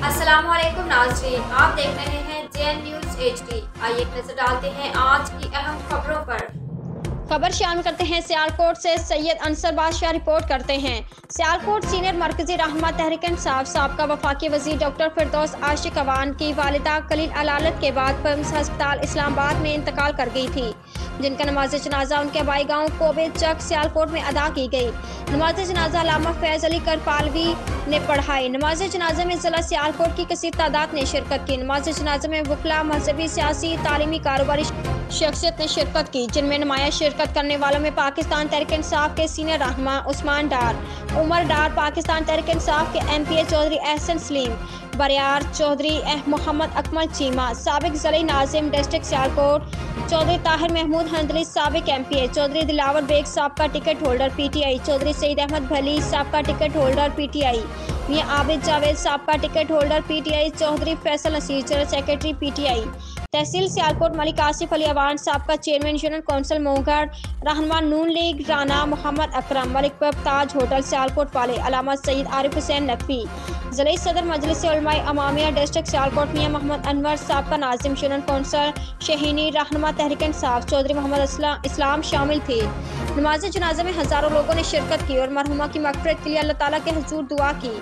السلام علیکم ناظرین، آپ دیکھ رہے ہیں JN نیوز HD۔ آئیے ایک نظر ڈالتے ہیں آج کی اہم خبروں پر۔ خبر شامل کرتے ہیں سیالکوٹ سے سید انصر بادشاہ رپورٹ کرتے ہیں۔ سیالکوٹ سینئر مرکزی رہنما تحریک انصاف سابقہ وفاقی وزیر ڈاکٹر فردوس عاشق اوان کی والدہ کلیل علالت کے بعد پمز ہسپتال اسلام آباد میں انتقال کر گئی تھی، جن کا نماز جنازہ ان کے آبائی گاؤں کوبے چک سیالکوٹ میں ادا کی گئی۔ نماز جنازہ علامہ فیض علی کرپالوی نے پڑھائی۔ نماز جنازہ میں ضلع سیالکوٹ کی کثیر تعداد نے شرکت کی۔ نماز جنازہ میں وکلاء، مذہبی، سیاسی، تعلیمی، کاروباری شخصیت نے شرکت کی، جن میں نمایاں شرکت کرنے والوں میں پاکستان تحریک انصاف کے سینئر رہنما عثمان ڈار، عمر ڈار، پاکستان تحریک انصاف کے MPA چودھری احسن سلیم، بریار چودھری، محمد اکمل چیمہ، سابق ضلعی ناظم ڈسٹرکٹ سیالکوٹ، چودھری طاہر محمود حنظلی، سابق MPA، چودھری دلاور بیگ، سابقہ ticket holder PTI، Chaudhry Saeed Ahmed Bhalli, سابقہ ticket holder PTI، Mian Abid Javed, سابقہ ticket holder PTI، Chaudhry Faisal Naseer, general secretary PTI، tehsil Sialkot Malik Asif Ali Awan, سابقہ چیئرمین یونین کونسل موگڑ، رہنما نون لیگ رانا محمد اکرم، ملک پب تاج ہوٹل سیالکوٹ والے، علامہ سید عارف حسین نقوی، ضلعی صدر مجلس علماء امامیہ ڈسٹرکٹ سیالکوٹ میاں محمد انور، سابقہ ناظم یونین کونسل شہینی، رہنما تحریک انصاف چودھری محمد اسلام شامل تھے۔ نماز جنازہ میں ہزاروں لوگوں نے شرکت کی اور مرحومہ کی مغفرت کے لیے اللہ تعالیٰ کے حضور دعا کی۔